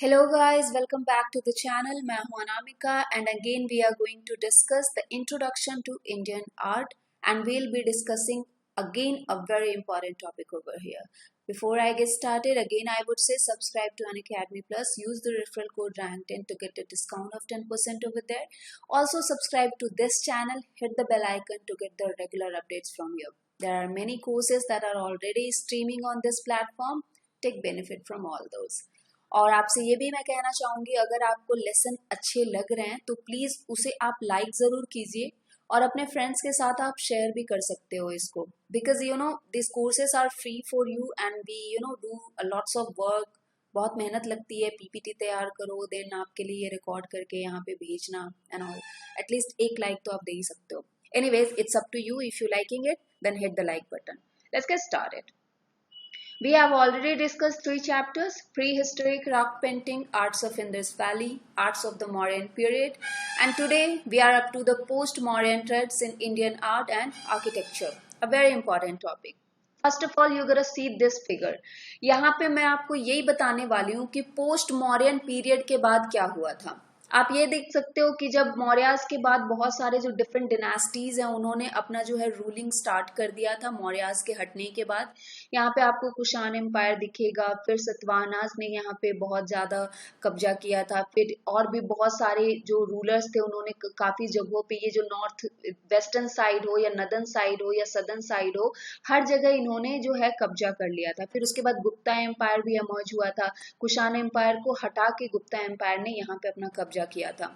Hello guys, welcome back to the channel. मैं हूं Anamika and again we are going to discuss the introduction to Indian art and we'll be discussing again a very important topic over here. Before I get started, again I would say subscribe to Unacademy Plus. Use the referral code RANK10 to get a discount of 10% over there. Also subscribe to this channel. Hit the bell icon to get the regular updates from here. There are many courses that are already streaming on this platform. Take benefit from all those. और आपसे ये भी मैं कहना चाहूँगी, अगर आपको lesson अच्छे लग रहे हैं तो प्लीज़ उसे आप लाइक ज़रूर कीजिए और अपने फ्रेंड्स के साथ आप शेयर भी कर सकते हो इसको, because this courses are free for you and we do lots of work. बहुत मेहनत लगती है, पीपीटी तैयार करो, देन आपके लिए रिकॉर्ड करके यहाँ पे भेजना एंड ऑल. एटलीस्ट एक लाइक तो आप दे ही सकते हो. Anyways, it's up to you. If you liking it then hit the like button. Let's get started. We have already discussed 3 chapters: prehistoric rock painting, arts of Indus Valley, arts of the Mauryan period, and today we are up to the post-Mauryan trends in Indian art and architecture, a very important topic. First of all, you're gonna see this figure. यहाँ पे मैं आपको यही बताने वाली हूँ कि post-Mauryan period के बाद क्या हुआ था. आप ये देख सकते हो कि जब मौर्यास के बाद बहुत सारे जो डिफरेंट डिनास्टीज हैं उन्होंने अपना जो है रूलिंग स्टार्ट कर दिया था. मौर्यास के हटने के बाद यहाँ पे आपको कुषाण एम्पायर दिखेगा, फिर सतवाहनास ने यहाँ पे बहुत ज्यादा कब्जा किया था, फिर और भी बहुत सारे जो रूलर्स थे उन्होंने काफी जगहों पे, ये जो नॉर्थ वेस्टर्न साइड हो या नदर्न साइड हो या सदर्न साइड हो, हर जगह इन्होंने जो है कब्जा कर लिया था. फिर उसके बाद गुप्ता एम्पायर भी इमर्ज हुआ था. कुषाण एम्पायर को हटा के गुप्ता एम्पायर ने यहाँ पे अपना कब्जा किया था.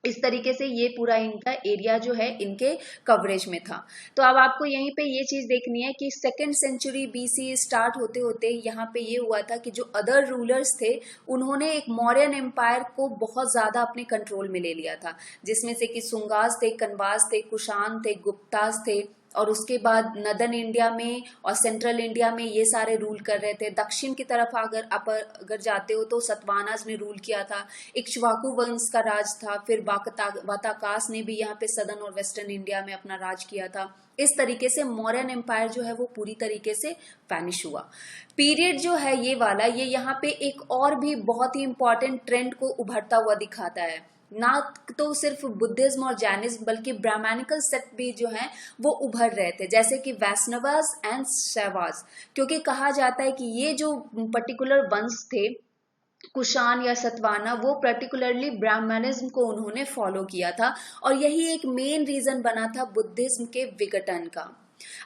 इस तरीके से ये पूरा इनका एरिया जो है इनके कवरेज में था. तो अब आपको यहीं पे ये चीज देखनी है कि 2nd सेंचुरी बीसी स्टार्ट होते होते यहाँ पे ये हुआ था कि जो अदर रूलर्स थे उन्होंने एक मौर्यन एम्पायर को बहुत ज्यादा अपने कंट्रोल में ले लिया था, जिसमें से कि सुंगास थे, कनवास थे, कुषाण थे, गुप्तास थे. और उसके बाद नदर्न इंडिया में और सेंट्रल इंडिया में ये सारे रूल कर रहे थे. दक्षिण की तरफ अगर जाते हो तो सतवाहनास ने रूल किया था, इक्ष्वाकु वंश का राज था. फिर वाताकास ने भी यहाँ पे सदर्न और वेस्टर्न इंडिया में अपना राज किया था. इस तरीके से मौर्यन एम्पायर जो है वो पूरी तरीके से वैनिश हुआ. पीरियड जो है ये वाला, ये यहाँ पे एक और भी बहुत ही इंपॉर्टेंट ट्रेंड को उभरता हुआ दिखाता है. ना तो सिर्फ बुद्धिज्म और जैनिज्म बल्कि ब्राह्मणिकल सेक्ट भी जो है वो उभर रहे थे, जैसे कि वैष्णवास एंड शैवास. क्योंकि कहा जाता है कि ये जो पर्टिकुलर वंश थे कुषाण या सतवाहना, वो पर्टिकुलरली ब्राह्मणिज्म को उन्होंने फॉलो किया था और यही एक मेन रीजन बना था बुद्धिज्म के विघटन का.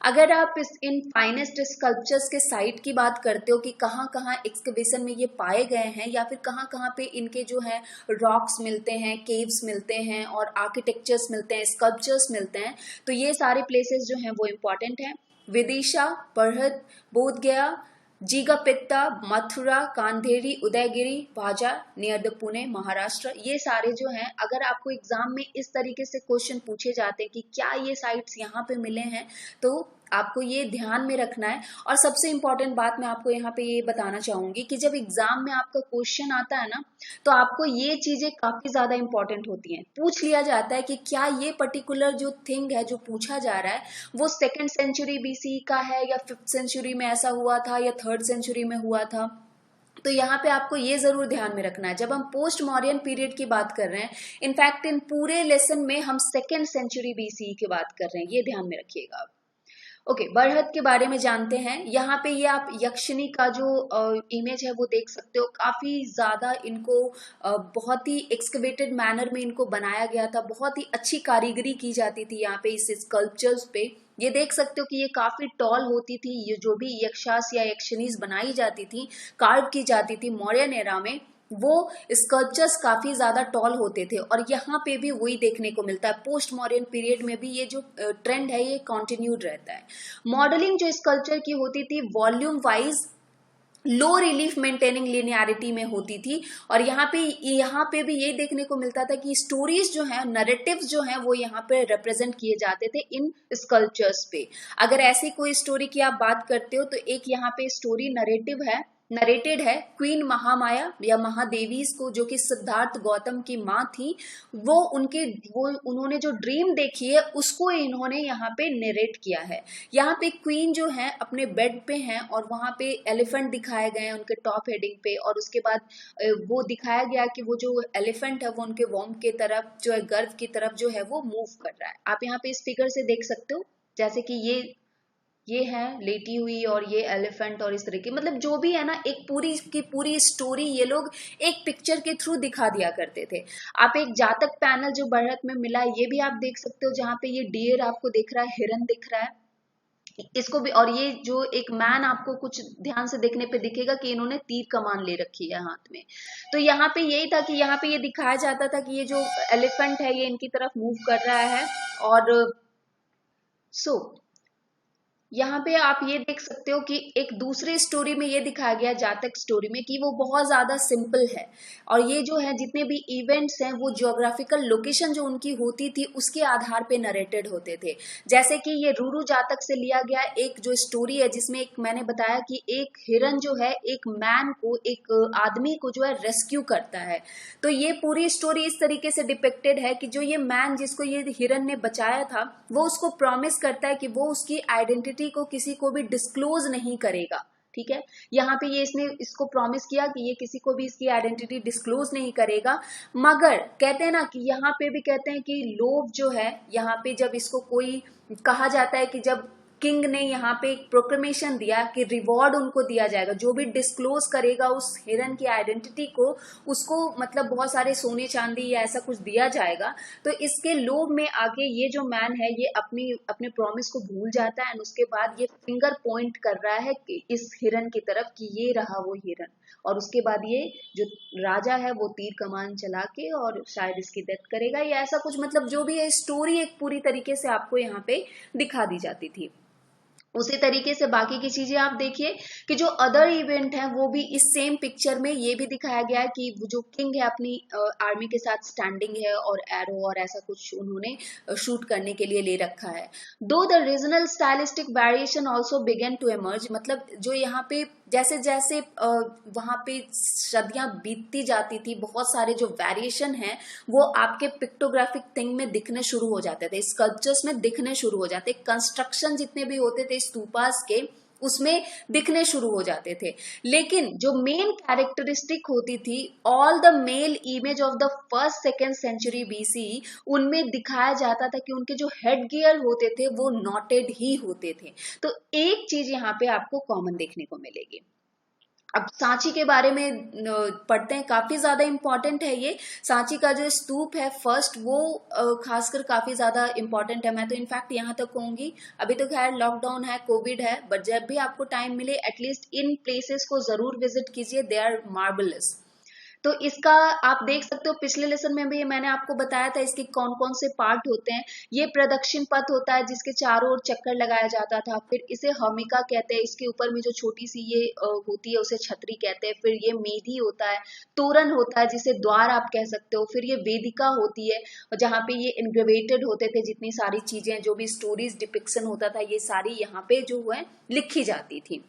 अगर आप इन फाइनेस्ट स्कल्पचर्स के साइट की बात करते हो कि कहाँ कहाँ एक्सकवेशन में ये पाए गए हैं या फिर कहाँ कहाँ पे इनके जो है रॉक्स मिलते हैं, केव्स मिलते हैं और आर्किटेक्चर्स मिलते हैं, स्कल्पचर्स मिलते हैं, तो ये सारे प्लेसेस जो हैं वो इम्पॉर्टेंट हैं. विदिशा, बरहत, बोधगया, जिगापित्ता, मथुरा, कांधेरी, उदयगिरी, भाजा नियर द पुणे, महाराष्ट्र, ये सारे जो हैं, अगर आपको एग्जाम में इस तरीके से क्वेश्चन पूछे जाते हैं कि क्या ये साइट्स यहाँ पे मिले हैं, तो आपको ये ध्यान में रखना है. और सबसे इंपॉर्टेंट बात मैं आपको यहाँ पे ये बताना चाहूंगी कि जब एग्जाम में आपका क्वेश्चन आता है ना, तो आपको ये चीजें काफी ज्यादा इंपॉर्टेंट होती हैं. पूछ लिया जाता है कि क्या ये पर्टिकुलर जो थिंग है जो पूछा जा रहा है वो 2nd सेंचुरी बीसी का है या 5th सेंचुरी में ऐसा हुआ था या 3rd सेंचुरी में हुआ था. तो यहाँ पे आपको ये जरूर ध्यान में रखना है जब हम पोस्ट मौर्यन पीरियड की बात कर रहे हैं. इनफैक्ट इन पूरे लेसन में हम 2nd सेंचुरी बीसी की बात कर रहे हैं, ये ध्यान में रखिएगा. ओके, बरहत के बारे में जानते हैं. यहाँ पे ये आप यक्षिणी का जो इमेज है वो देख सकते हो. काफी ज्यादा इनको बहुत ही एक्सकवेटेड मैनर में इनको बनाया गया था. बहुत ही अच्छी कारीगरी की जाती थी यहाँ पे इस स्कल्पचर्स पे. ये देख सकते हो कि ये काफी टॉल होती थी. ये जो भी यक्षास या यक्षिणीज बनाई जाती थी, कार्व की जाती थी मौर्यन एरा में, वो स्कल्पचर्स काफी ज्यादा टॉल होते थे. और यहाँ पे भी वही देखने को मिलता है. पोस्ट मॉडर्न पीरियड में भी ये जो ट्रेंड है ये कंटिन्यूड रहता है. मॉडलिंग जो स्कल्पचर की होती थी वॉल्यूम वाइज लो रिलीफ मेंटेनिंग लिनियरिटी में होती थी. और यहाँ पे भी ये देखने को मिलता था कि स्टोरीज जो है, नरेटिव्स जो है, वो यहाँ पे रिप्रेजेंट किए जाते थे इन स्कल्पचर्स पे. अगर ऐसी कोई स्टोरी की आप बात करते हो तो एक यहाँ पे स्टोरी नरेटिव है नरेटेड है क्वीन महामाया या महादेवी को, जो कि सिद्धार्थ गौतम की माँ थी, वो उन्होंने जो ड्रीम देखी है उसको इन्होंने यहाँ पे नरेट किया है। यहाँ पे क्वीन जो है अपने बेड पे हैं और वहां पे एलिफेंट दिखाए गए हैं उनके टॉप हेडिंग पे, और उसके बाद वो दिखाया गया कि वो जो एलिफेंट है वो उनके वॉर्म के तरफ जो है, गर्भ की तरफ जो है वो मूव कर रहा है। आप यहाँ पे इस फिगर से देख सकते हो, जैसे कि ये है लेटी हुई और ये एलिफेंट, और इस तरह की मतलब जो भी है ना, एक पूरी की पूरी स्टोरी ये लोग एक पिक्चर के थ्रू दिखा दिया करते थे। आप एक जातक पैनल जो बढ़त में मिला है ये भी आप देख सकते हो, जहाँ पे ये डियर आपको दिख रहा है, हिरन दिख रहा है इसको भी, और ये जो एक मैन आपको कुछ ध्यान से देखने पे दिखेगा कि इन्होंने तीर कमान ले रखी है हाथ में। तो यहाँ पे यही था कि यहाँ पे ये दिखाया जाता था कि ये जो एलिफेंट है ये इनकी तरफ मूव कर रहा है। और यहाँ पे आप ये देख सकते हो कि एक दूसरे स्टोरी में ये दिखाया गया, जातक स्टोरी में, कि वो बहुत ज्यादा सिंपल है, और ये जो है जितने भी इवेंट्स हैं वो ज्योग्राफिकल लोकेशन जो उनकी होती थी उसके आधार पे नरेटेड होते थे। जैसे कि ये रूरू जातक से लिया गया एक जो स्टोरी है, जिसमें एक मैंने बताया कि एक हिरन जो है एक मैन को, एक आदमी को जो है रेस्क्यू करता है। तो ये पूरी स्टोरी इस तरीके से डिपिक्टेड है कि जो ये मैन जिसको ये हिरन ने बचाया था वो उसको प्रॉमिस करता है कि वो उसकी आइडेंटिटी को किसी को भी डिस्क्लोज नहीं करेगा। ठीक है, यहाँ पे ये इसने इसको प्रॉमिस किया कि ये किसी को भी इसकी आइडेंटिटी डिस्क्लोज नहीं करेगा। मगर कहते हैं ना कि यहाँ पे भी कहते हैं कि लोभ जो है, यहाँ पे जब इसको कोई कहा जाता है कि जब किंग ने यहाँ पे एक प्रोक्लेमेशन दिया कि रिवॉर्ड उनको दिया जाएगा, जो भी डिस्क्लोज करेगा उस हिरन की आइडेंटिटी को, उसको मतलब बहुत सारे सोने चांदी या ऐसा कुछ दिया जाएगा। तो इसके लोभ में आके ये जो मैन है ये अपने प्रॉमिस को भूल जाता है, एंड उसके बाद ये फिंगर पॉइंट कर रहा है कि इस हिरन की तरफ कि ये रहा वो हिरन, और उसके बाद ये जो राजा है वो तीर कमान चला के और शायद इसकी डेथ करेगा या ऐसा कुछ, मतलब जो भी है स्टोरी एक पूरी तरीके से आपको यहाँ पे दिखा दी जाती थी। उसी तरीके से बाकी की चीजें आप देखिए कि जो अदर इवेंट है वो भी इस सेम पिक्चर में ये भी दिखाया गया है कि जो किंग है अपनी आर्मी के साथ स्टैंडिंग है और एरो और ऐसा कुछ उन्होंने शूट करने के लिए ले रखा है। Though the regional stylistic variation also begin to emerge, मतलब जो यहाँ पे जैसे जैसे वहां पे सदियां बीतती जाती थी बहुत सारे जो वेरिएशन हैं वो आपके पिक्टोग्राफिक थिंग में दिखने शुरू हो जाते थे, स्कल्पचर्स में दिखने शुरू हो जाते, कंस्ट्रक्शन जितने भी होते थे स्तूपास के उसमें दिखने शुरू हो जाते थे। लेकिन जो मेन कैरेक्टरिस्टिक होती थी, all the male image of the first second century BC, उनमें दिखाया जाता था कि उनके जो हेड गियर होते थे वो नॉटेड ही होते थे। तो एक चीज यहाँ पे आपको कॉमन देखने को मिलेगी। अब सांची के बारे में पढ़ते हैं, काफी ज्यादा इंपॉर्टेंट है ये। सांची का जो स्तूप है फर्स्ट वो खासकर काफी ज्यादा इंपॉर्टेंट है। मैं तो इनफैक्ट यहाँ तक कहूंगी, अभी तो खैर लॉकडाउन है, कोविड है, बट जब भी आपको टाइम मिले एटलीस्ट इन प्लेसेस को जरूर विजिट कीजिए, दे आर मार्वलस। तो इसका आप देख सकते हो, पिछले लेसन में भी मैंने आपको बताया था इसके कौन कौन से पार्ट होते हैं। ये प्रदक्षिण पथ होता है जिसके चारों ओर चक्कर लगाया जाता था, फिर इसे हमिका कहते हैं, इसके ऊपर में जो छोटी सी ये होती है उसे छतरी कहते हैं, फिर ये मेधी होता है, तोरण होता है जिसे द्वार आप कह सकते हो, फिर ये वेदिका होती है जहाँ पे ये इनग्रेवेटेड होते थे, जितनी सारी चीजें जो भी स्टोरीज डिपिक्शन होता था ये सारी यहाँ पे जो है लिखी जाती थी।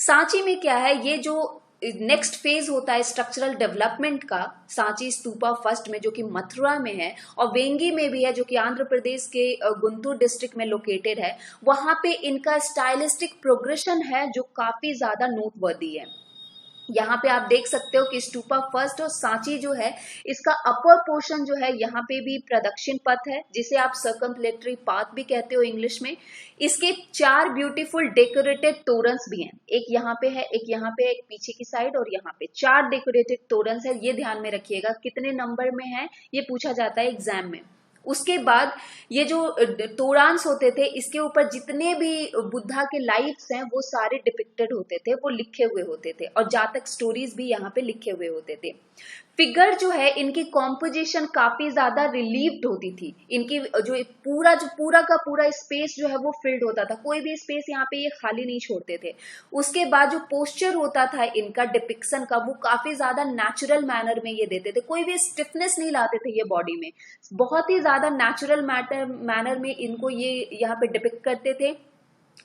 सांची में क्या है, ये जो नेक्स्ट फेज होता है स्ट्रक्चरल डेवलपमेंट का, सांची स्तूपा फर्स्ट में जो कि मथुरा में है और वेंगी में भी है जो कि आंध्र प्रदेश के गुंटूर डिस्ट्रिक्ट में लोकेटेड है, वहां पे इनका स्टाइलिस्टिक प्रोग्रेशन है जो काफी ज्यादा नोटवर्दी है। यहाँ पे आप देख सकते हो कि स्तूपा फर्स्ट और सांची जो है इसका अपर पोर्शन जो है यहाँ पे भी प्रदक्षिण पथ है जिसे आप सर्कम्प्लेटरी पाथ भी कहते हो इंग्लिश में। इसके 4 ब्यूटीफुल डेकोरेटेड तोरन्स भी हैं, एक यहाँ पे है, एक यहाँ पे है, एक पीछे की साइड, और यहाँ पे 4 डेकोरेटेड तोरन्स है। ये ध्यान में रखिएगा कितने नंबर में है ये पूछा जाता है एग्जाम में। उसके बाद ये जो तोरांस होते थे इसके ऊपर जितने भी बुद्धा के लाइफ्स हैं वो सारे डिपिक्टेड होते थे, वो लिखे हुए होते थे, और जातक स्टोरीज भी यहाँ पे लिखे हुए होते थे। फिगर जो है इनकी कॉम्पोजिशन काफी ज्यादा रिलीव्ड होती थी, इनकी जो पूरा का पूरा स्पेस जो है वो फिल्ड होता था, कोई भी स्पेस यहाँ पे ये खाली नहीं छोड़ते थे। उसके बाद जो पोस्चर होता था इनका डिपिक्शन का वो काफी ज्यादा नेचुरल मैनर में ये देते थे, कोई भी स्टिफनेस नहीं लाते थे ये बॉडी में, बहुत ही ज्यादा नेचुरल मैनर में इनको ये यहाँ पे डिपिक्ट करते थे।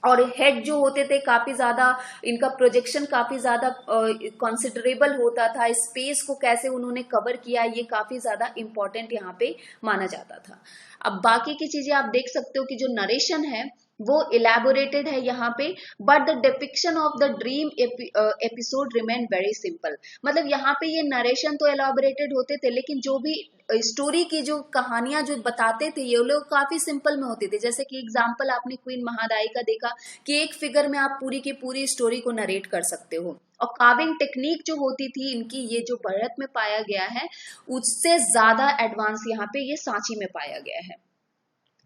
और हेड जो होते थे काफी ज्यादा, इनका प्रोजेक्शन काफी ज्यादा कंसिडरेबल होता था, स्पेस को कैसे उन्होंने कवर किया ये काफी ज्यादा इंपॉर्टेंट यहाँ पे माना जाता था। अब बाकी की चीजें आप देख सकते हो कि जो नरेशन है वो इलेबोरेटेड है यहाँ पे, but the depiction of the dream episode remain very simple. मतलब यहाँ पे ये नरेशन तो एलाबोरेटेड होते थे, लेकिन जो भी स्टोरी की जो कहानियां जो बताते थे ये लोग काफी सिंपल में होती थी। जैसे कि एग्जाम्पल आपने क्वीन महादाई का देखा कि एक फिगर में आप पूरी की पूरी स्टोरी को नरेट कर सकते हो, और कार्विंग टेक्निक जो होती थी इनकी, ये जो भारत में पाया गया है उससे ज्यादा एडवांस यहाँ पे ये सांची में पाया गया है।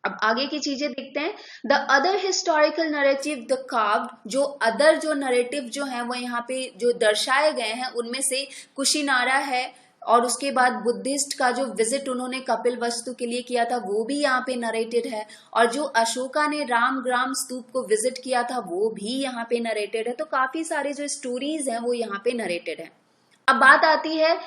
अब आगे की चीजें देखते हैं। The other historical narrative the carved, जो अदर जो नरेटिव जो है वो यहाँ पे जो दर्शाए गए हैं उनमें से कुशिनारा है, और उसके बाद बुद्धिस्ट का जो विजिट उन्होंने कपिल वस्तु के लिए किया था वो भी यहाँ पे नरेटेड है, और जो अशोका ने रामग्राम स्तूप को विजिट किया था वो भी यहाँ पे नरेटेड है। तो काफी सारे जो स्टोरीज हैं वो यहाँ पे नरेटेड है। अब बात आती है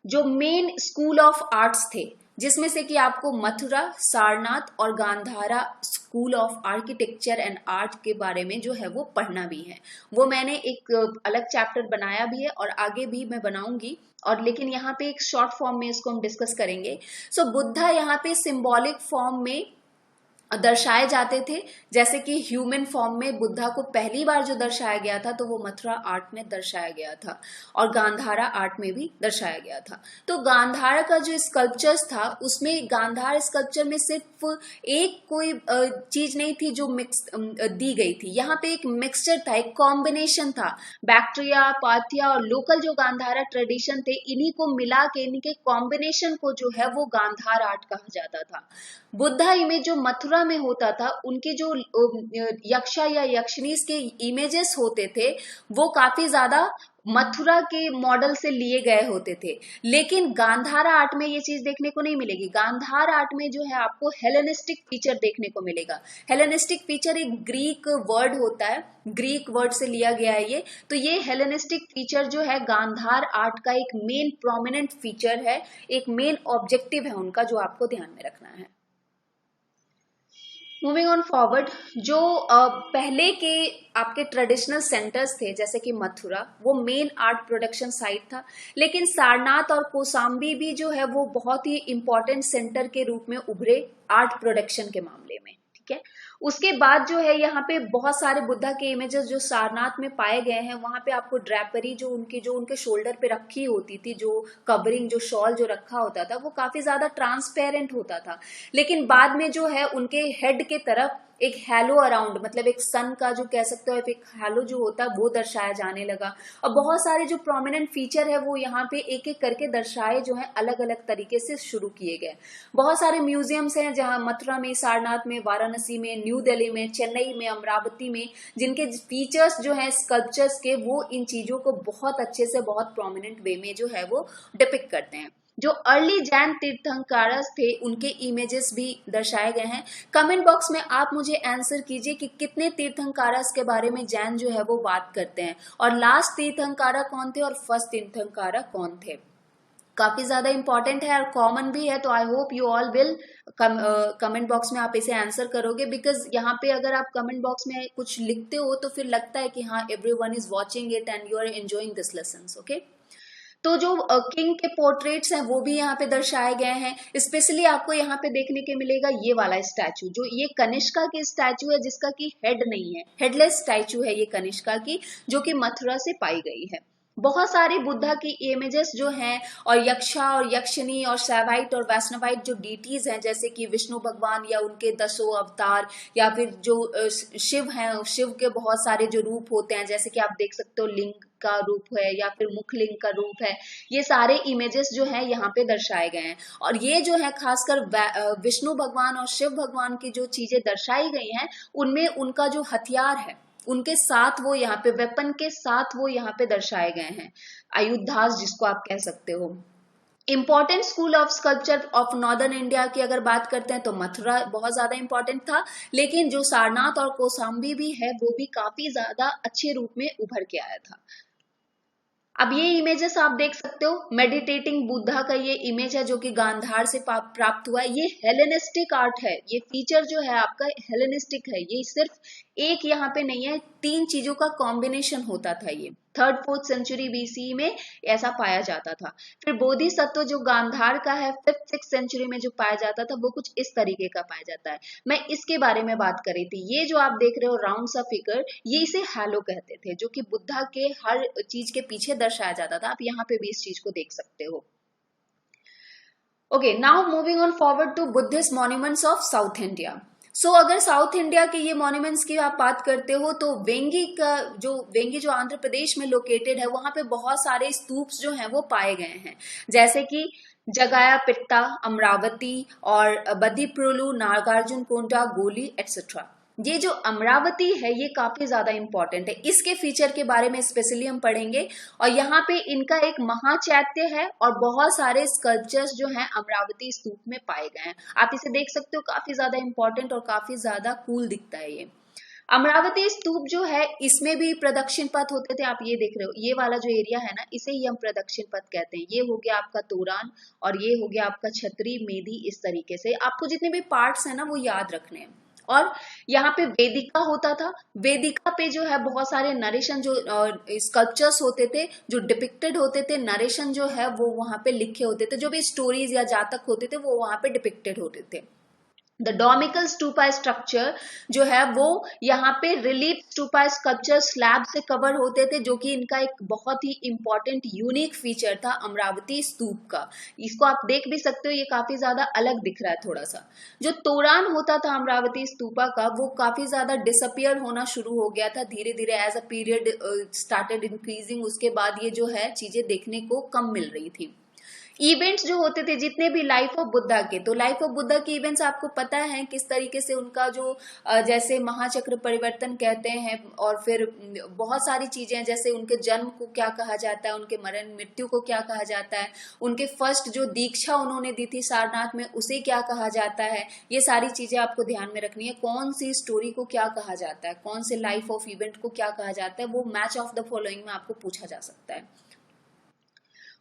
जो मेन स्कूल ऑफ आर्ट्स थे, जिसमें से कि आपको मथुरा, सारनाथ और Gandhara school of architecture and art के बारे में जो है वो पढ़ना भी है। वो मैंने एक अलग चैप्टर बनाया भी है और आगे भी मैं बनाऊंगी, और लेकिन यहाँ पे एक शॉर्ट फॉर्म में इसको हम डिस्कस करेंगे। सो बुद्धा यहाँ पे सिंबॉलिक फॉर्म में दर्शाए जाते थे, जैसे कि ह्यूमन फॉर्म में बुद्धा को पहली बार जो दर्शाया गया था तो वो मथुरा आर्ट में दर्शाया गया था, और गांधारा आर्ट में भी दर्शाया गया था। तो गांधारा का जो स्कल्पचर्स था उसमें, गांधार स्कल्पचर में सिर्फ एक कोई चीज नहीं थी जो मिक्स दी गई थी, यहाँ पे एक मिक्सचर था, एक कॉम्बिनेशन था। बैक्ट्रिया, पाथिया और लोकल जो गांधारा ट्रेडिशन थे इन्हीं को मिला के, इनके कॉम्बिनेशन को जो है वो गांधार आर्ट कहा जाता था। बुद्धा इमेज जो मथुरा में होता था, उनके जो यक्षा या यक्षिणीज के इमेजेस होते थे वो काफी ज्यादा मथुरा के मॉडल से लिए गए होते थे, लेकिन गांधार आर्ट में ये चीज देखने को नहीं मिलेगी। गांधार आर्ट में जो है आपको हेलेनिस्टिक फीचर देखने को मिलेगा। हेलेनिस्टिक फीचर एक ग्रीक वर्ड होता है, ग्रीक वर्ड से लिया गया है ये। तो ये हेलेनिस्टिक फीचर जो है गांधार आर्ट का एक मेन प्रोमिनेंट फीचर है, एक मेन ऑब्जेक्टिव है उनका, जो आपको ध्यान में रखना है। मूविंग ऑन फॉरवर्ड, जो पहले के आपके ट्रेडिशनल सेंटर्स थे जैसे कि मथुरा, वो मेन आर्ट प्रोडक्शन साइट था, लेकिन सारनाथ और कौसाम्बी भी जो है वो बहुत ही इंपॉर्टेंट सेंटर के रूप में उभरे आर्ट प्रोडक्शन के मामले में। ठीक है, उसके बाद जो है यहाँ पे बहुत सारे बुद्धा के इमेजेस जो सारनाथ में पाए गए हैं, वहां पे आपको ड्रैपरी जो उनके शोल्डर पे रखी होती थी, जो कवरिंग, जो शॉल जो रखा होता था वो काफी ज्यादा ट्रांसपेरेंट होता था, लेकिन बाद में जो है उनके हेड के तरफ एक हैलो अराउंड, मतलब एक सन का जो कह सकते हो एक हैलो जो होता है वो दर्शाया जाने लगा, और बहुत सारे जो प्रोमिनेंट फीचर है वो यहाँ पे एक एक करके दर्शाए जो है अलग अलग तरीके से शुरू किए गए। बहुत सारे म्यूजियम्स हैं जहाँ मथुरा में, सारनाथ में, वाराणसी में, न्यू दिल्ली में, चेन्नई में, अमरावती में, जिनके फीचर्स जो है स्कल्पचर्स के वो इन चीजों को बहुत अच्छे से, बहुत प्रोमिनेंट वे में जो है वो डिपिक्ट करते हैं। जो अर्ली जैन तीर्थंकरस थे उनके इमेजेस भी दर्शाए गए हैं। कमेंट बॉक्स में आप मुझे आंसर कीजिए कि कितने तीर्थंकरस के बारे में जैन जो है वो बात करते हैं, और लास्ट तीर्थंकरा कौन थे और फर्स्ट तीर्थंकरा कौन थे। काफी ज्यादा इंपॉर्टेंट है और कॉमन भी है, तो I hope you all will comment box में आप इसे आंसर करोगे, बिकॉज यहाँ पे अगर आप कमेंट बॉक्स में कुछ लिखते हो तो फिर लगता है कि हाँ everyone is watching it and you are enjoying this lessons. Okay, तो जो किंग के पोर्ट्रेट्स हैं वो भी यहाँ पे दर्शाए गए हैं। स्पेशली आपको यहाँ पे देखने के मिलेगा ये वाला स्टैचू, जो ये कनिष्का की स्टैचू है जिसका की हेड नहीं है, हेडलेस स्टैचू है ये कनिष्का की, जो कि मथुरा से पाई गई है। बहुत सारे बुद्धा की इमेजेस जो हैं, और यक्षा और यक्षिणी और सैवाइट और वैष्णवाइट जो डीटीज हैं, जैसे कि विष्णु भगवान या उनके 10 अवतार, या फिर जो शिव हैं, शिव के बहुत सारे जो रूप होते हैं, जैसे कि आप देख सकते हो लिंग का रूप है या फिर मुखलिंग का रूप है, ये सारे इमेजेस जो हैं यहाँ पे दर्शाए गए हैं। और ये जो है खासकर विष्णु भगवान और शिव भगवान की जो चीजें दर्शाई गई हैं उनमें उनका जो हथियार है उनके साथ वो यहाँ पे वेपन के साथ वो यहाँ पे दर्शाए गए हैं, आयुधास जिसको आप कह सकते हो। Important school of sculpture of northern India की अगर बात करते हैं तो मथुरा बहुत ज्यादा इंपॉर्टेंट था, लेकिन जो सारनाथ और कौसाम्बी भी है वो भी काफी ज्यादा अच्छे रूप में उभर के आया था। अब ये इमेजेस आप देख सकते हो, मेडिटेटिंग बुद्धा का ये इमेज है जो कि गांधार से प्राप्त हुआ है। ये हेलेनिस्टिक आर्ट है, ये फीचर जो है आपका हेलेनिस्टिक है। ये सिर्फ एक यहाँ पे नहीं है, 3 चीजों का कॉम्बिनेशन होता था। ये 3rd-4th सेंचुरी बीसी में ऐसा पाया जाता था। फिर बोधिसत्व जो गांधार का है 5th-6th सेंचुरी में जो पाया जाता था वो कुछ इस तरीके का पाया जाता है। मैं इसके बारे में बात कर रही थी। ये जो आप देख रहे हो राउंड सा फिगर, ये इसे हैलो कहते थे, जो कि बुद्धा के हर चीज के पीछे दर्शाया जाता था। आप यहाँ पे भी इस चीज को देख सकते हो। Okay, now moving on forward to Buddhist monuments of South India. सो अगर साउथ इंडिया के ये मॉन्यूमेंट्स की आप बात करते हो तो वेंगी जो आंध्र प्रदेश में लोकेटेड है, वहां पे बहुत सारे स्तूप्स जो हैं वो पाए गए हैं, जैसे कि जगाया पिट्टा, अमरावती और बदिप्रोलु, नागार्जुन कोंडा, गोली एटसेट्रा। ये जो अमरावती है ये काफी ज्यादा इंपॉर्टेंट है, इसके फीचर के बारे में स्पेशली हम पढ़ेंगे। और यहाँ पे इनका एक महाचैत्य है और बहुत सारे स्कल्पचर्स जो हैं अमरावती स्तूप में पाए गए हैं। आप इसे देख सकते हो, काफी ज्यादा इंपॉर्टेंट और काफी ज्यादा कूल दिखता है ये अमरावती स्तूप जो है। इसमें भी प्रदक्षिण पथ होते थे। आप ये देख रहे हो, ये वाला जो एरिया है ना, इसे ही हम प्रदक्षिण पथ कहते हैं। ये हो गया आपका तोरान और ये हो गया आपका छतरी, मेधी। इस तरीके से आपको जितने भी पार्ट्स है ना वो याद रखने हैं। और यहाँ पे वेदिका होता था। वेदिका पे जो है बहुत सारे नरेशन, जो स्कल्पचर्स होते थे, जो डिपिक्टेड होते थे, नरेशन जो है वो वहां पे लिखे होते थे। जो भी स्टोरीज या जातक होते थे वो वहां पे डिपिक्टेड होते थे। द डोमिकल स्टूपा स्ट्रक्चर जो है वो यहाँ पे रिलीफ स्टूपा स्कल्पचर स्लैब से कवर होते थे, जो कि इनका एक बहुत ही इंपॉर्टेंट यूनिक फीचर था अमरावती स्तूप का। इसको आप देख भी सकते हो, ये काफी ज्यादा अलग दिख रहा है थोड़ा सा। जो तोरान होता था अमरावती स्तूपा का, वो काफी ज्यादा डिसअपियर होना शुरू हो गया था धीरे धीरे, as a period started increasing. उसके बाद ये जो है चीजें देखने को कम मिल रही थी। इवेंट्स जो होते थे जितने भी लाइफ ऑफ बुद्धा के, तो लाइफ ऑफ बुद्धा के इवेंट्स आपको पता है किस तरीके से उनका जो जैसे महाचक्र परिवर्तन कहते हैं, और फिर बहुत सारी चीजें हैं, जैसे उनके जन्म को क्या कहा जाता है, उनके मरण मृत्यु को क्या कहा जाता है, उनके फर्स्ट जो दीक्षा उन्होंने दी थी सारनाथ में उसे क्या कहा जाता है। ये सारी चीजें आपको ध्यान में रखनी है। कौन सी स्टोरी को क्या कहा जाता है, कौन से लाइफ ऑफ इवेंट को क्या कहा जाता है, वो मैच ऑफ द फॉलोइंग में आपको पूछा जा सकता है।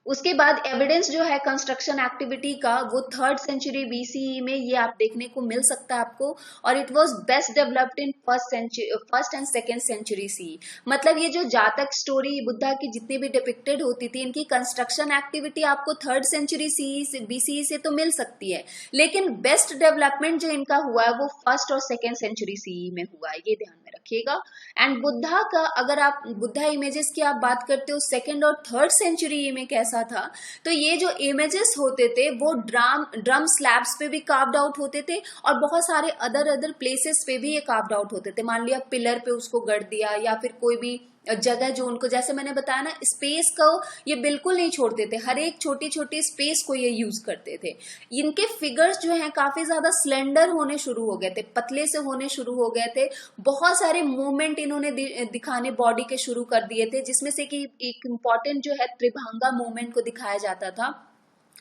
उसके बाद एविडेंस जो है कंस्ट्रक्शन एक्टिविटी का, वो 3rd-सेंचुरी बीसीई में ये आप देखने को मिल सकता है आपको। और it was best developed in 1st and 2nd-सेंचुरी सी। मतलब ये जो जातक स्टोरी बुद्धा की जितनी भी डिपिक्टेड होती थी, इनकी कंस्ट्रक्शन एक्टिविटी आपको 3rd-सेंचुरी सी बीसीई से तो मिल सकती है, लेकिन बेस्ट डेवलपमेंट जो इनका हुआ है वो 1st और 2nd-सेंचुरी सीई में हुआ है, ये ध्यान में रखिएगा। एंड बुद्धा का, अगर आप बुद्धा इमेजेस की आप बात करते हो 2nd और 3rd-सेंचुरी में कैसा था, तो ये जो इमेजेस होते थे वो ड्रम स्लैब्स पे भी कार्व्ड आउट होते थे और बहुत सारे अदर प्लेसेस पे भी ये कार्व्ड आउट होते थे। मान लिया पिलर पे उसको गढ़ दिया, या फिर कोई भी जगह जो उनको, जैसे मैंने बताया ना, स्पेस को ये बिल्कुल नहीं छोड़ते थे, हर एक छोटी छोटी स्पेस को ये यूज करते थे। इनके फिगर्स जो हैं काफी ज्यादा स्लेंडर होने शुरू हो गए थे, पतले से होने शुरू हो गए थे। बहुत सारे मूवमेंट इन्होंने दिखाने बॉडी के शुरू कर दिए थे, जिसमें से कि एक इम्पॉर्टेंट जो है त्रिभंगा मूवमेंट को दिखाया जाता था।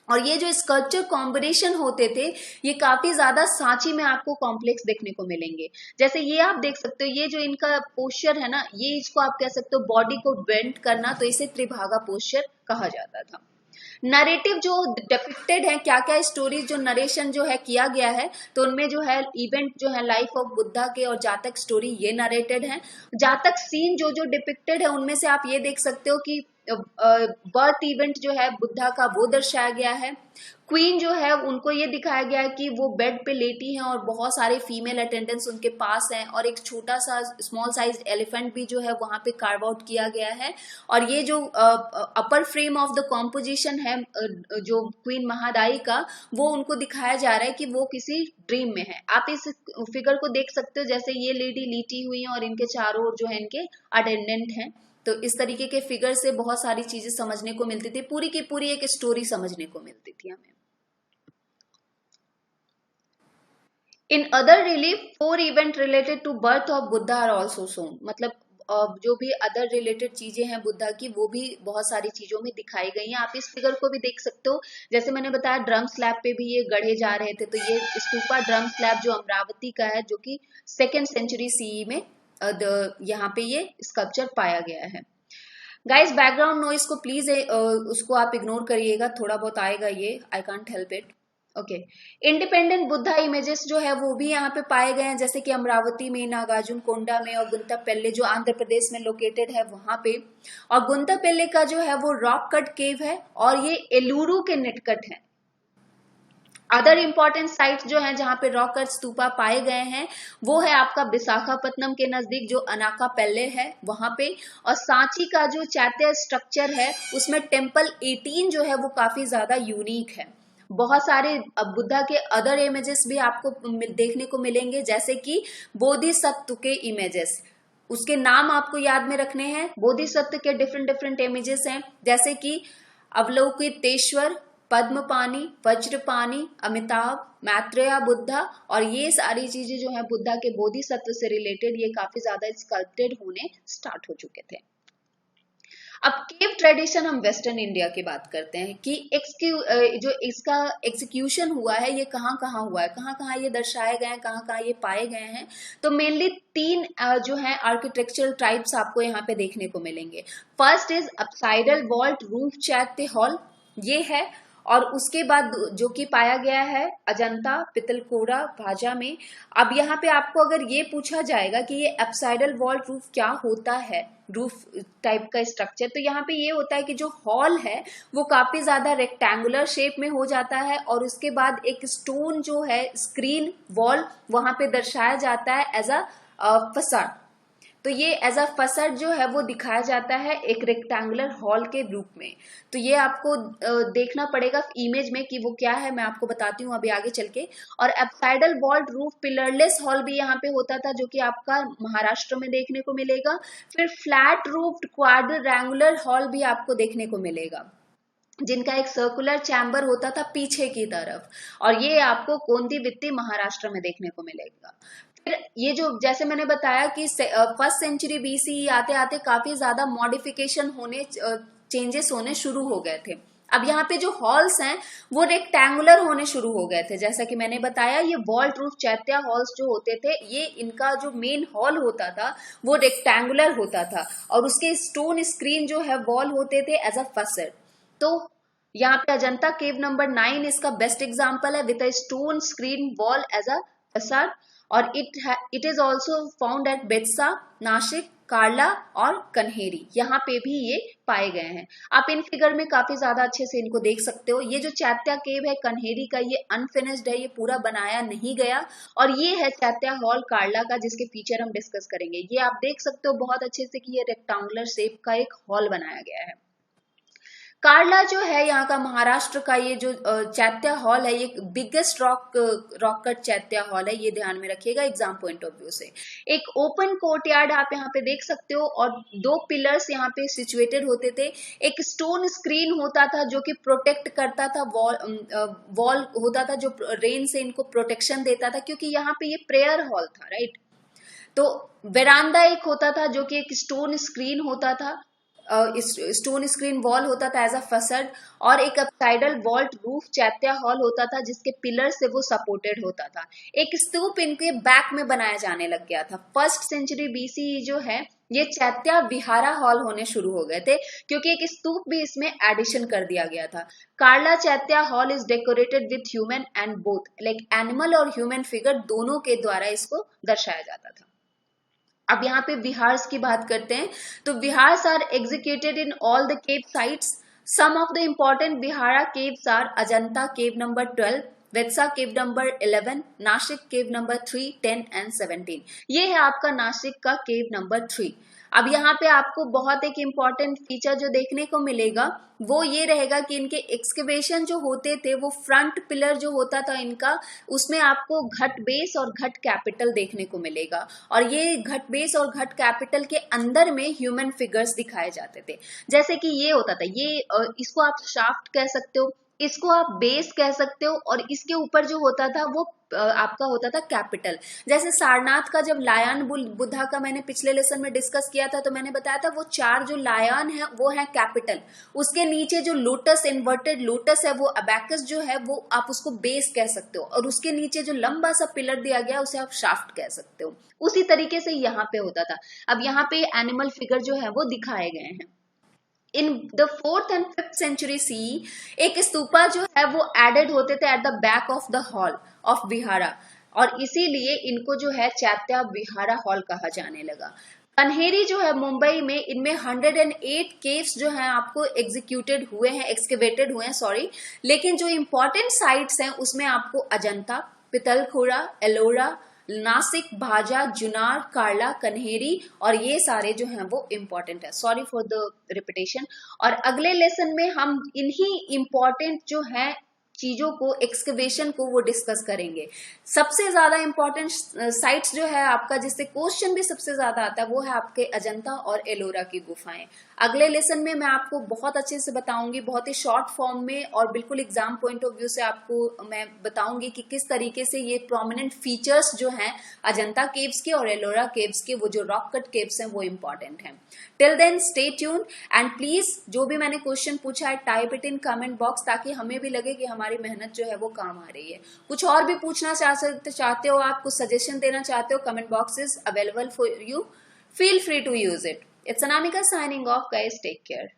और ये जो स्कल्पचर कॉम्बिनेशन होते थे ये काफी ज्यादा सांची में आपको कॉम्प्लेक्स देखने को मिलेंगे। जैसे ये आप देख सकते हो, ये जो इनका पोस्चर है ना, ये इसको आप कह सकते हो बॉडी को बेंड करना, तो इसे त्रिभागा पोस्चर कहा जाता था। नरेटिव जो डिपिक्टेड है, क्या क्या स्टोरीज जो नरेशन जो है किया गया है, तो उनमें जो है इवेंट जो है लाइफ ऑफ बुद्धा के और जातक स्टोरी ये नरेटेड है। जातक सीन जो जो डिपिक्टेड है उनमें से आप ये देख सकते हो कि बर्थ इवेंट जो है बुद्धा का वो दर्शाया गया है। क्वीन जो है उनको ये दिखाया गया है कि वो बेड पे लेटी हैं और बहुत सारे फीमेल अटेंडेंट्स उनके पास हैं, और एक छोटा सा स्मॉल साइज एलिफेंट भी जो है वहां पे कार्व आउट किया गया है। और ये जो अपर फ्रेम ऑफ द कॉम्पोजिशन है जो क्वीन महादाई का, वो उनको दिखाया जा रहा है कि वो किसी ड्रीम में है। आप इस फिगर को देख सकते हो, जैसे ये लेडी लेटी हुई है और इनके चारों ओर जो है इनके अटेंडेंट हैं। तो इस तरीके के फिगर से बहुत सारी चीजें समझने को मिलती थी, पूरी की पूरी एक स्टोरी समझने को मिलती थी हमें। In other relief 4 event related to birth of Buddha are also shown. मतलब जो भी अदर रिलेटेड चीजें हैं बुद्धा की, वो भी बहुत सारी चीजों में दिखाई गई हैं। आप इस फिगर को भी देख सकते हो, जैसे मैंने बताया ड्रम स्लैब पे भी ये गढ़े जा रहे थे, तो ये स्तूपा ड्रम स्लैब जो अमरावती का है, जो कि 2nd सेंचुरी सीई में यहाँ पे ये स्कल्पचर पाया गया है। गाइस बैकग्राउंड नॉइस को प्लीज उसको आप इग्नोर करिएगा, थोड़ा बहुत आएगा ये, I can't help it. Okay, independent Buddha images जो है वो भी यहाँ पे पाए गए हैं, जैसे कि अमरावती में, नागार्जुन कोंडा में और गुंतापेल्ले जो आंध्र प्रदेश में लोकेटेड है वहां पे। और गुंतापेल्ले का जो है वो रॉक कट केव है और ये एलुरु के निकट है। अदर इंपॉर्टेंट साइट्स जो हैं जहां पे रॉक कट स्तूपा पाए गए हैं वो है आपका विशाखापत्तनम के नजदीक जो अनाकापेल्ले है वहां पे। और सांची का जो चैत्य स्ट्रक्चर है उसमें टेम्पल 18 जो है वो काफी ज्यादा यूनिक है। बहुत सारे बुद्धा के अदर इमेजेस भी आपको देखने को मिलेंगे, जैसे कि बोधिसत्व के इमेजेस, उसके नाम आपको याद में रखने हैं। बोधिसत्व के डिफरेंट डिफरेंट इमेजेस हैं, जैसे कि अवलोकितेश्वर, पद्मपानी, वज्रपानी, अमिताभ, मैत्रेय बुद्धा। और ये सारी चीजें जो है बुद्धा के बोधिसत्व से रिलेटेड ये काफी ज्यादा स्कल्प्टेड होने स्टार्ट हो चुके थे। अब केव ट्रेडिशन हम वेस्टर्न इंडिया की बात करते हैं कि जो इसका एग्जीक्यूशन हुआ है ये कहाँ कहाँ हुआ है, कहाँ कहाँ ये दर्शाए गए हैं, कहाँ कहाँ ये पाए गए हैं। तो मेनली तीन जो है आर्किटेक्चरल टाइप्स आपको यहाँ पे देखने को मिलेंगे। फर्स्ट इज अपसाइडल वॉल्ट रूफ चैत्य हॉल, ये है। और उसके बाद जो कि पाया गया है अजंता पितलकोरा भाजा में। अब यहाँ पे आपको अगर ये पूछा जाएगा कि ये अपसाइडल वॉल्ट रूफ क्या होता है, रूफ टाइप का स्ट्रक्चर, तो यहाँ पे ये होता है कि जो हॉल है वो काफी ज्यादा रेक्टेंगुलर शेप में हो जाता है और उसके बाद एक स्टोन जो है स्क्रीन वॉल वहां पे दर्शाया जाता है एज अ फसाड। तो ये एज अ फसड जो है वो दिखाया जाता है एक रेक्टेंगुलर हॉल के रूप में। तो ये आपको देखना पड़ेगा इमेज में कि वो क्या है, मैं आपको बताती हूँ अभी आगे चल के। और apsidal walled roof pillarless hall भी यहाँ पे होता था जो कि आपका महाराष्ट्र में देखने को मिलेगा। फिर फ्लैट रूफ्ड क्वाड्रेंगुलर हॉल भी आपको देखने को मिलेगा जिनका एक सर्कुलर चैम्बर होता था पीछे की तरफ, और ये आपको कोंदिवित्ती महाराष्ट्र में देखने को मिलेगा। फिर ये जो जैसे मैंने बताया कि फर्स्ट सेंचुरी बीसी आते आते काफी ज्यादा मॉडिफिकेशन होने चेंजेस होने शुरू हो गए थे। अब यहाँ पे जो हॉल्स हैं वो रेक्टेंगुलर होने शुरू हो गए थे, जैसा कि मैंने बताया ये वॉल्ट रूफ चैत्य हॉल्स जो होते थे ये इनका जो मेन हॉल होता था वो रेक्टेंगुलर होता था और उसके स्टोन स्क्रीन जो है वॉल होते थे एज अ फसेड। तो यहाँ पे अजंता केव नंबर 9 इसका बेस्ट एग्जांपल है with a stone screen wall as a facade. और it is also found at Bedsa, Nashik, Karla और कन्हेरी, यहाँ पे भी ये पाए गए हैं। आप इन फिगर में काफी ज्यादा अच्छे से इनको देख सकते हो। ये जो चैत्या केव है कन्हेरी का ये अनफिनिश्ड है, ये पूरा बनाया नहीं गया। और ये है चैत्या हॉल कार्ला का जिसके फीचर हम डिस्कस करेंगे। ये आप देख सकते हो बहुत अच्छे से कि ये रेक्टेंगुलर शेप का एक हॉल बनाया गया है। कार्ला जो है यहाँ का महाराष्ट्र का ये जो चैत्य हॉल है ये बिगेस्ट रॉक कट चैत्य हॉल है, ये ध्यान में रखिएगा एग्जाम पॉइंट ऑफ व्यू से। एक ओपन कोर्टयार्ड आप यहाँ पे देख सकते हो और दो पिलर्स यहाँ पे सिचुएटेड होते थे। एक स्टोन स्क्रीन होता था जो कि प्रोटेक्ट करता था, वॉल होता था जो रेन से इनको प्रोटेक्शन देता था क्योंकि यहाँ पे ये प्रेयर हॉल था, राइट। तो वेरांडा एक होता था जो कि एक स्टोन स्क्रीन होता था, स्टोन स्क्रीन वॉल होता था एज अ फसड। और एक अपसाइडल वॉल्ट रूफ चैत्य हॉल होता था जिसके पिलर से वो सपोर्टेड होता था। एक स्तूप इनके बैक में बनाया जाने लग गया था। फर्स्ट सेंचुरी बीसी जो है ये चैत्य विहारा हॉल होने शुरू हो गए थे क्योंकि एक स्तूप भी इसमें एडिशन कर दिया गया था। कार्ला चैत्य hall is decorated with human and both, like animal और ह्यूमन फिगर दोनों के द्वारा इसको दर्शाया जाता था। अब यहाँ पे विहार्स की बात करते हैं तो viharas are executed in all the cave sites. Some of the important vihara caves are Ajanta cave number 12, Bedsa cave number 11, Nashik cave number 3, 10 and 17। ये है आपका नासिक का केव नंबर 3। अब यहाँ पे आपको बहुत एक इम्पॉर्टेंट फीचर जो देखने को मिलेगा वो ये रहेगा कि इनके एक्सकेवेशन जो होते थे वो फ्रंट पिलर जो होता था इनका उसमें आपको घट बेस और घट कैपिटल देखने को मिलेगा। और ये घट बेस और घट कैपिटल के अंदर में ह्यूमन फिगर्स दिखाए जाते थे। जैसे कि ये होता था, ये इसको आप शाफ्ट कह सकते हो, इसको आप बेस कह सकते हो, और इसके ऊपर जो होता था वो आपका होता था कैपिटल। जैसे सारनाथ का जब लायन बुद्धा का मैंने पिछले लेसन में डिस्कस किया था तो मैंने बताया था वो चार जो लायन है वो है कैपिटल। उसके नीचे जो लोटस इन्वर्टेड लोटस है वो अबैकस जो है वो आप उसको बेस कह सकते हो, और उसके नीचे जो लंबा सा पिलर दिया गया उसे आप शाफ्ट कह सकते हो। उसी तरीके से यहाँ पे होता था। अब यहाँ पे एनिमल फिगर जो है वो दिखाए गए हैं। In the 4th and 5th century CE एक स्तूपा जो है वो एडेड होते थे at the back of the hall of vihara, और इसीलिए इनको जो है चैत्या विहारा हॉल कहा जाने लगा। कन्हेरी जो है मुंबई में, इनमें 108 केव्स जो हैं आपको एग्जीक्यूटेड हुए हैं, एक्सकेवेटेड हुए हैं सॉरी, लेकिन जो इंपॉर्टेंट साइट्स हैं उसमें आपको अजंता, पितलखोरा, एलोरा, नासिक, भाजा, जुनार, कार्ला, कन्हेरी, और ये सारे जो हैं वो इंपॉर्टेंट है। Sorry for the repetition. और अगले लेसन में हम इन्हीं इंपॉर्टेंट जो है चीजों को, एक्सकवेशन को वो डिस्कस करेंगे। सबसे ज्यादा इंपॉर्टेंट साइट्स जो है आपका, जिससे क्वेश्चन भी सबसे ज्यादा आता है, वो है आपके अजंता और एलोरा की गुफाएं। अगले लेसन में मैं आपको बहुत अच्छे से बताऊंगी, बहुत ही शॉर्ट फॉर्म में और बिल्कुल एग्जाम पॉइंट ऑफ व्यू से आपको मैं बताऊंगी कि किस तरीके से ये प्रोमिनेंट फीचर्स जो हैं अजंता केव्स के और एलोरा केव्स के, वो जो रॉक कट केव्स हैं वो इंपॉर्टेंट हैं। Till then stay tune and please जो भी मैंने क्वेश्चन पूछा है type it in comment box, ताकि हमें भी लगे कि हमारी मेहनत जो है वो काम आ रही है। कुछ और भी पूछना चाहते हो आप, कुछ सजेशन देना चाहते हो, comment box is available for you, feel free to use it. It's Anamika signing off, guys. Take care.